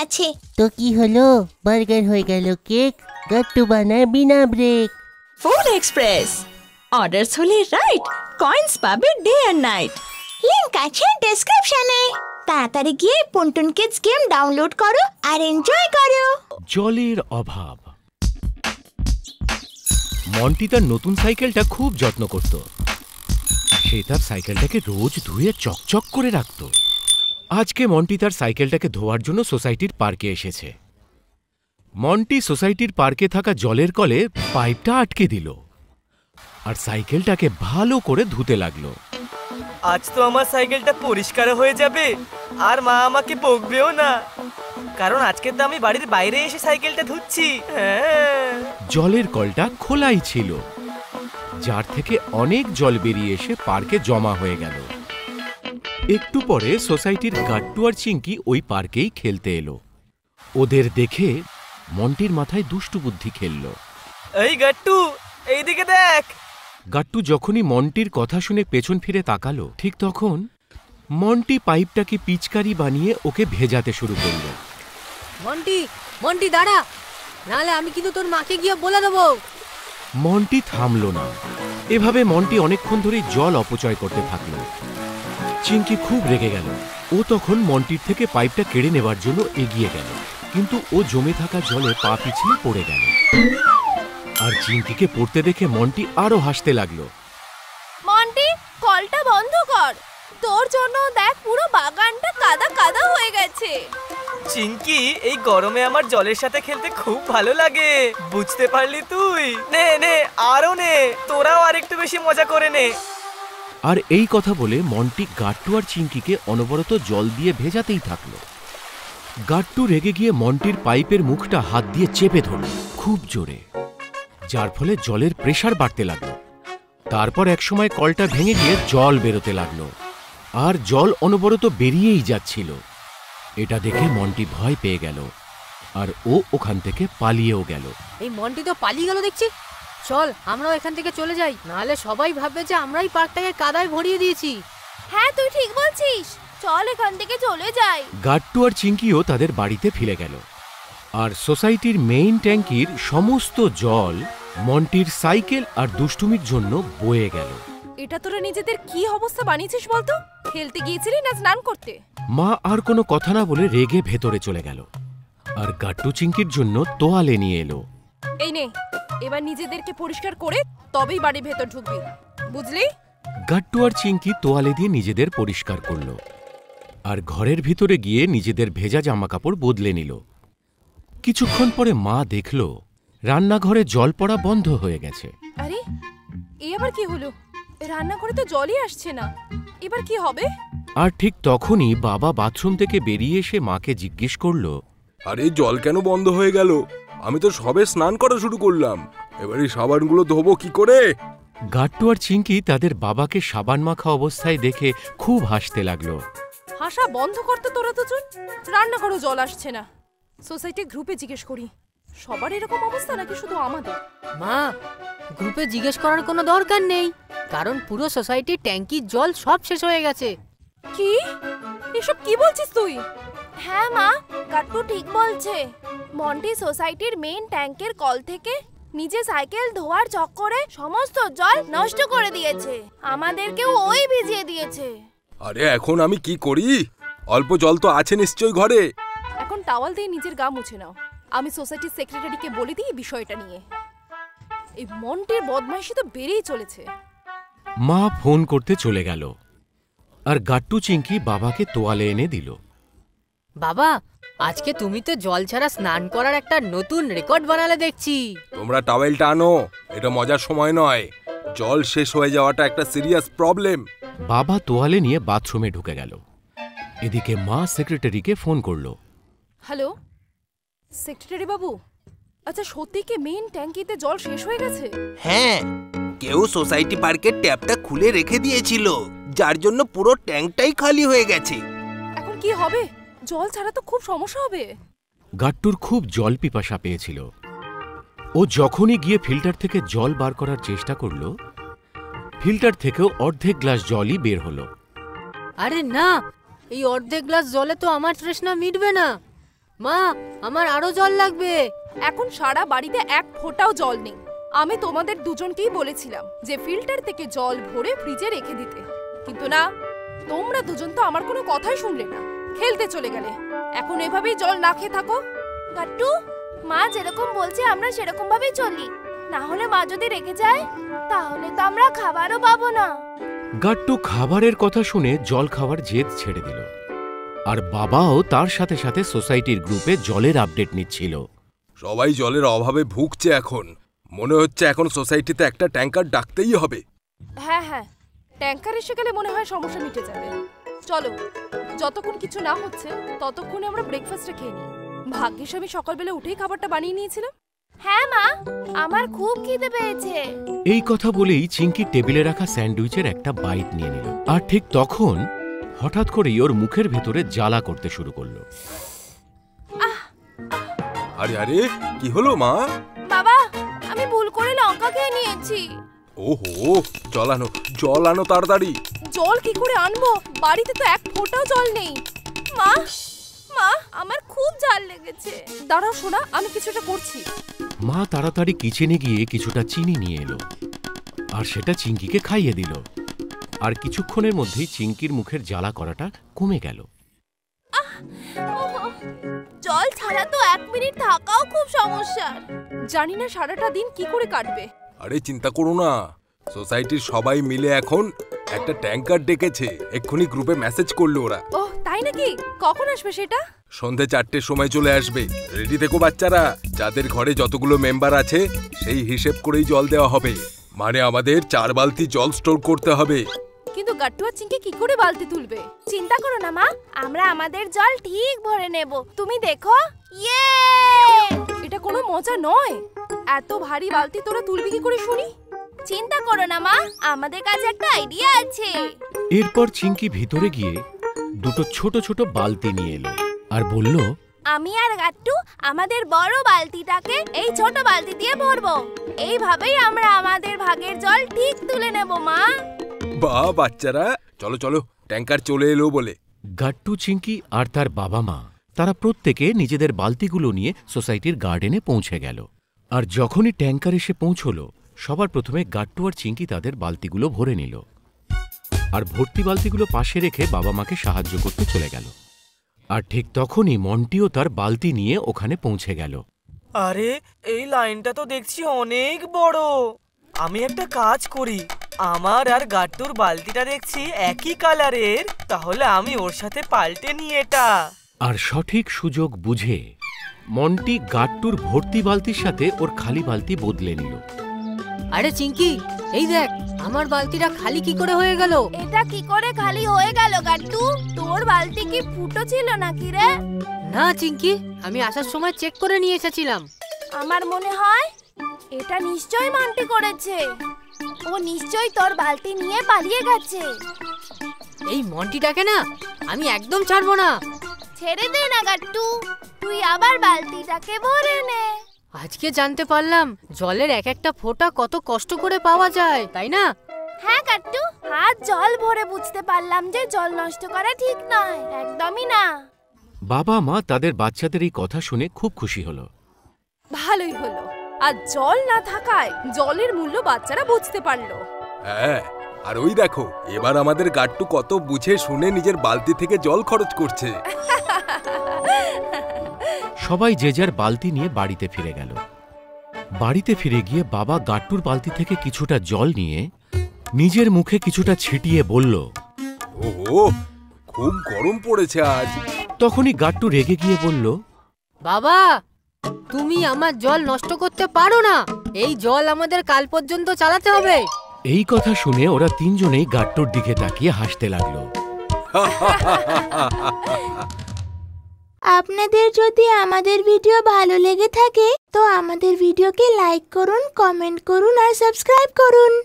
আছে। তো কি হলো, বার্গার হয়ে গেল কেক? গাট্টু বানায় বিনা ব্রেক। ফুড এক্সপ্রেস, অর্ডারস হলে রাইট, কয়েন্স পাবে ডে অ্যান্ড নাইট। লিংক আছে ডেসক্রিপশনে। তাড়াতাড়ি গিয়ে পুনটুন কিডস গেম ডাউনলোড করো আর এনজয় করো। জলের অভাব। মন্টি তার নতুন সাইকেলটা খুব যত্ন করত। সে তার সাইকেলটাকে রোজ ধুয়ে চকচক করে রাখত। আজকে মন্টি তার সাইকেলটাকে ধোয়ার জন্য সোসাইটির পার্কে এসেছে। মন্টি সোসাইটির পার্কে থাকা জলের কলে পাইপটা আটকে দিল আর সাইকেলটাকে ভালো করে ধুতে লাগলো। আজ তো আমার সাইকেলটা পরিষ্কার হয়ে যাবে আর মা আমাকে বকবেও না, কারণ আজকে তো আমি বাড়ির বাইরে এসে সাইকেলটা ধুচ্ছি। জলের কলটা খোলাই ছিল, যার থেকে অনেক জল বেরিয়ে এসে পার্কে জমা হয়ে গেল। একটু পরে সোসাইটির গাট্টু আর চিঙ্কি ওই পার্কেই খেলতে এলো। ওদের দেখে মন্টির মাথায় দুষ্টু বুদ্ধি খেলল। এই গাট্টু, এইদিকে দেখ। গাট্টু যখনই মন্টির কথা শুনে পেছন ফিরে তাকালো, ঠিক তখন মন্টি পাইপটাকে পিচকারি বানিয়ে ওকে ভেজাতে শুরু করল। মন্টি, মন্টি দাঁড়া, নাহলে আমি কিন্তু তোর মাকে গিয়ে বলে দেবো। মন্টি থামল না। এভাবে মন্টি অনেকক্ষণ ধরে জল অপচয় করতে থাকলো। চিঙ্কি খুব রেগে গেল। ও তখন মন্টির থেকে পাইপটা কেড়ে নেবার জন্য এগিয়ে গেল, কিন্তু ও জমে থাকা জলে পা পিছলে পড়ে গেল। আর চিঙ্কিকে পড়তে দেখে মন্টি আরো হাসতে লাগলো। মন্টি, কলটা বন্ধ কর, তোর জন্য দেখ পুরো বাগানটা কাদা কাদা হয়ে গেছে। চিঙ্কি, এই গরমে আমার জলের সাথে খেলতে খুব ভালো লাগে, বুঝতে পারলি তুই? নে নে, আরো নে, তোরাও আর একটু বেশি মজা করে নে। আর এই কথা বলে মন্টি গাট্টু আর চিঙ্কিকে অনবরত জল দিয়ে ভেজাতেই থাকলো। গাট্টু রেগে গিয়ে মন্টির পাইপের মুখটা হাত দিয়ে চেপে ধরল খুব জোরে, যার ফলে জলের প্রেসার বাড়তে লাগলো। তারপর একসময় কলটা ভেঙে গিয়ে জল বেরোতে লাগলো, আর জল অনবরত বেরিয়েই যাচ্ছিল। এটা দেখে মন্টি ভয় পেয়ে গেল, আর ও ওখান থেকে পালিয়েও গেল। এই মন্টি তো পালিয়ে গেল দেখছি। চল আমরাও এখান থেকে চলে যাই, নাহলে সবাই ভাববে যে আমরাই পার্কটাকে কাদায় ভরিয়ে দিয়েছি। হ্যাঁ, তুই ঠিক বলছিস, চল এখান থেকে চলে যাই। গাট্টু আর চিঙ্কিও তাদের বাড়িতে ফিরে গেল, আর সোসাইটির মেইন ট্যাঙ্কির সমস্ত জল মন্টির সাইকেল আর দুষ্টুমির জন্য বয়ে গেল। এটা তোরা নিজেদের কি অবস্থা বানিয়েছিস বলতো? খেলতে গিয়েছিলি না স্নান করতে? মা আর কোনো কথা না বলে রেগে ভেতরে চলে গেল, আর গাট্টু চিঙ্কির জন্য তোয়ালে নিয়ে এলো। এই নে, এবার নিজেদেরকে পরিষ্কার করে তবেই বাড়ির ভেতর ঢুকবি, বুঝলি? গাট্টু আর চিঙ্কি তোয়ালে দিয়ে নিজেদের পরিষ্কার করল, আর ঘরের ভিতরে গিয়ে নিজেদের ভেজা জামা কাপড় বদলে নিল। কিছুক্ষণ পরে মা দেখল রান্নাঘরে জল পড়া বন্ধ হয়ে গেছে। আরে, এই আবার কি হলো? রান্নাঘরে তো জলই আসছে না, এবার কি হবে? আর ঠিক তখনই বাবা বাথরুম থেকে বেরিয়ে এসে মাকে জিজ্ঞেস করল, আরে জল কেন বন্ধ হয়ে গেল? আমি তো সবে স্নান করা শুরু করলাম, এবার এই সাবানগুলো ধোবো কি করে? গাট্টু আর চিঙ্কি তাদের বাবাকে সাবান মাখা অবস্থায় দেখে খুব হাসতে লাগলো। হাসা বন্ধ করতে তোরা দুজন। রান্নাঘরে জল আসছে না, সোসাইটি গ্রুপে জিজ্ঞেস করি, সবার এরকম অবস্থা নাকি শুধু আমাদের? মা, গ্রুপে জিজ্ঞেস করার কোনো দরকার নেই, কারণ পুরো সোসাইটির ট্যাঙ্কির জল সব শেষ হয়ে গেছে। কি? এসব কি বলছিস তুই? হ্যাঁ মা, গাট্টু ঠিক বলছে। মন্টি সোসাইটির মেইন ট্যাঙ্কের কল থেকে নিজে সাইকেল ধোয়ার চক্করে সমস্ত জল নষ্ট করে দিয়েছে, আমাদেরকেও ওই ভিজিয়ে দিয়েছে। আরে এখন আমি কি করি? অল্প জল তো আছে নিশ্চয়ই ঘরে। এখন টাওয়াল দিয়ে নিজের গা মুছে নাও, আমি সোসাইটির সেক্রেটারিকে বলে দিই বিষয়টা নিয়ে। এই মন্টির বদমাইশি তো বেড়েই চলেছে। মা ফোন করতে চলে গেল, আর গাট্টু চিঙ্কি বাবাকে তোয়ালে এনে দিল। বাবা, আজকে তুমি তো জল ছাড়া স্নান করার একটা নতুন রেকর্ড বানালে দেখছি। তোমরা টাওয়েলটা আনো, এটা মজার সময় নয়। জল শেষ হয়ে যাওয়াটা একটা সিরিয়াস প্রবলেম। বাবা তোয়ালে নিয়ে বাথরুমে ঢুকে গেল। এদিকে মা সেক্রেটারিকে ফোন করলো। হ্যালো সেক্রেটারি বাবু, আচ্ছা সত্যি কি মেইন ট্যাঙ্কিতে জল শেষ হয়ে গেছে? হ্যাঁ, কেউ সোসাইটি পার্কের ট্যাপটা খুলে রেখে দিয়েছিল, যার জন্য পুরো ট্যাঙ্কটাই খালি হয়ে গেছে। এখন কি হবে? জল ছাড়া তো খুব সমস্যা হবে। গাট্টুর খুব জল পিপাসা পেয়েছিল। ও যখনই গিয়ে ফিল্টার থেকে জল বার করার চেষ্টা করল, ফিল্টার থেকেও অর্ধেক গ্লাস জলই বের হলো। আরে না, এই অর্ধেক গ্লাস জলে তো আমার তৃষ্ণা মিটবে না। মা, আমার আরো জল লাগবে। এখন সারা বাড়িতে এক ফোঁটাও জল নেই। আমি তোমাদের দুজনকেই বলেছিলাম যে ফিল্টার থেকে জল ভরে ফ্রিজে রেখে দিতে, কিন্তু না, তোমরা দুজন তো আমার কোনো কথাই শুনলে না, খেলতে চলে গেলে। এখন এভাবেই জল না খেয়ে থাকো। কাট্টু, মা যেরকম বলছে আমরা সেরকম ভাবেই চলি, না হলে মা যদি রেগে যায় তাহলে তো আমরা খাবারও পাবো না। গাট্টু খাবারের কথা শুনে জল খাওয়ার জেদ ছেড়ে দিল, আর বাবাও তার সাথে সাথে সোসাইটির গ্রুপে জলের আপডেট নিচ্ছিল। সবাই জলের অভাবে ভুগছে এখন। মনে হচ্ছে এখন সোসাইটিতে একটা ট্যাঙ্কার ডাকতেই হবে। হ্যাঁ হ্যাঁ, ট্যাঙ্কার এসে গেলে মনে হয় সমস্যা মিটে যাবে। চলো, যতক্ষণ কিছু না হচ্ছে ততক্ষণে আমরা ব্রেকফাস্টটা খেয়ে নিই। ভাগ্যিস আমি সকালবেলা উঠেই খাবারটা বানিয়ে নিয়েছিলাম। হ্যাঁ মা, আমার খুব খিদে পেয়েছে। এই কথা বলেই চিঙ্কি টেবিলে রাখা স্যান্ডউইচের একটা বাইট নিয়ে নিল, আর ঠিক তখন হঠাৎ করেই ওর মুখের ভেতরে জ্বালা করতে শুরু করলো। আরে আরে, কি হলো মা? বাবা, আমি ভুল করে লঙ্কা খেয়ে নিয়েছি। ওহো, জল আনো তাড়াতাড়ি। জল কি করে আনবো? বাড়িতে তো এক ফোঁটাও জল নেই। মা, আমার খুব ঝাল লেগেছে। দাঁড়াও সোনা, আমি কিছুটা করছি। মা তাড়াতাড়ি কিচেনে গিয়ে কিছুটা চিনি নিয়ে এলো, আর সেটা চিঙ্কিকে খাইয়ে দিল। আর কিছুক্ষণের মধ্যেই চিঙ্কির মুখের জ্বালা করাটা কমে গেল। জল ছাড়া তো 1 মিনিট থাকাও খুব সমস্যা। জানি না সারাটা দিন কি করে কাটবে। আরে চিন্তা করো না, সোসাইটির সবাই মিলে এখন একটা ট্যাঙ্কার ডেকেছে। এক্ষুনি গ্রুপে মেসেজ করলো ওরা। ওহ, তাই নাকি? কখন আসবে সেটা? সন্ধে 4টের সময় চলে আসবে। রেডি থেকো বাচ্চারা, যাদের ঘরে যতগুলো মেম্বার আছে সেই হিসেব করেই জল দেওয়া হবে। মানে আমাদের 4 বালতি জল স্টোর করতে হবে। কিন্তু গাট্টু আর চিঙ্কি কি করে বালতি তুলবে? চিন্তা করো না মা, আমরা আমাদের জল ঠিক ভরে নেব। তুমি দেখো, ইয়ে! এটা কোনো মজা নয়। এত ভারী বালতি তোরা তুলবি কি করে শুনি? চিন্তা করো না মা, আমাদের কাছে একটা আইডিয়া আছে। এরপর চিঙ্কি ভিতরে গিয়ে দুটো ছোট ছোট বালতি নিয়ে এলো আর বলল, আমি আর গাট্টু আমাদের বড় বালতিটাকে এই ছোট বালতি দিয়ে ভরবো। এইভাবেই আমরা আমাদের ভাগের জল ঠিক তুলে নেব মা। বাহ বাচ্চারা, চলো চলো, ট্যাঙ্কার চলে এলো বলে। গাট্টু, চিঙ্কি আর তার বাবা মা তারা প্রত্যেকে নিজেদের বালতিগুলো নিয়ে সোসাইটির গার্ডেনে পৌঁছে গেল। আর যখনই ট্যাঙ্কার এসে পৌঁছল, সবার প্রথমে গাট্টু আর চিঙ্কি তাদের বালতিগুলো ভরে নিল, আর ভর্তি বালতিগুলো পাশে রেখে বাবা মাকে সাহায্য করতে চলে গেল। আর ঠিক তখনই মন্টিও তার বালতি নিয়ে ওখানে পৌঁছে গেল। আরে, এই লাইনটা তো দেখছি অনেক বড়। আমি একটা কাজ করি, আমার আর গাট্টুর বালতিটা দেখছি একই কালারের, তাহলে আমি ওর সাথে পাল্টে নিই এটা। আর সঠিক সুযোগ বুঝে মন্টি গাট্টুর ভর্তি বালতির সাথে ওর খালি বালতি বদলে নিল। আরে চিঙ্কি, এই দেখ আমার বালতিটা খালি কি করে হয়ে গেল? এটা কি করে খালি হয়ে গেল গাট্টু? তোর বালতি কি ফুটো ছিল নাকি রে? না চিঙ্কি, আমি আসার সময় চেক করে নিয়ে এসেছিলাম। আমার মনে হয় এটা নিশ্চয়ই মান্টি করেছে। ও নিশ্চয়ই তোর বালতি নিয়ে পালিয়ে গেছে। এই মন্টিটাকে না আমি একদম ছাড়বো না। ছেড়ে দে না গাট্টু, তুই আবার বালতিটাকে ভরে নে। আজকে জানতে পারলাম জলের এক একটা ফোঁটা কত কষ্ট করে পাওয়া যায়, তাই না? হ্যাঁ গাট্টু, হাত জল ভরে বুঝতে পারলাম যে জল নষ্ট করা ঠিক নয়, একদমই না। বাবা মা তাদের বাচ্চাদের এই কথা শুনে খুব খুশি হলো। ভালোই হলো, আর জল না থাকায় জলের মূল্য বাচ্চারা বুঝতে পারলো। হ্যাঁ, আর ওই দেখো, এবার আমাদের গাট্টু কত বুঝে শুনে নিজের বালতি থেকে জল খরচ করছে। সবাই যে যার বালতি নিয়ে বাড়িতে ফিরে গেল। বাড়িতে ফিরে গিয়ে বাবা গাট্টুর বালতি থেকে কিছুটা জল নিয়ে নিজের মুখে কিছুটা ছিটিয়ে বলল, ওহো, খুব গরম পড়েছে আজ। তখনই গাট্টু রেগে গিয়ে বলল, বাবা, তুমি আমার জল নষ্ট করতে পারো না। এই জল আমাদের কাল পর্যন্ত চালাতে হবে। এই কথা শুনে ওরা তিনজনেই গাট্টুর দিকে তাকিয়ে হাসতে লাগলো। আপনাদের যদি আমাদের ভিডিও ভালো লেগে থাকে তো আমাদের ভিডিওকে লাইক করুন, কমেন্ট করুন আর সাবস্ক্রাইব করুন।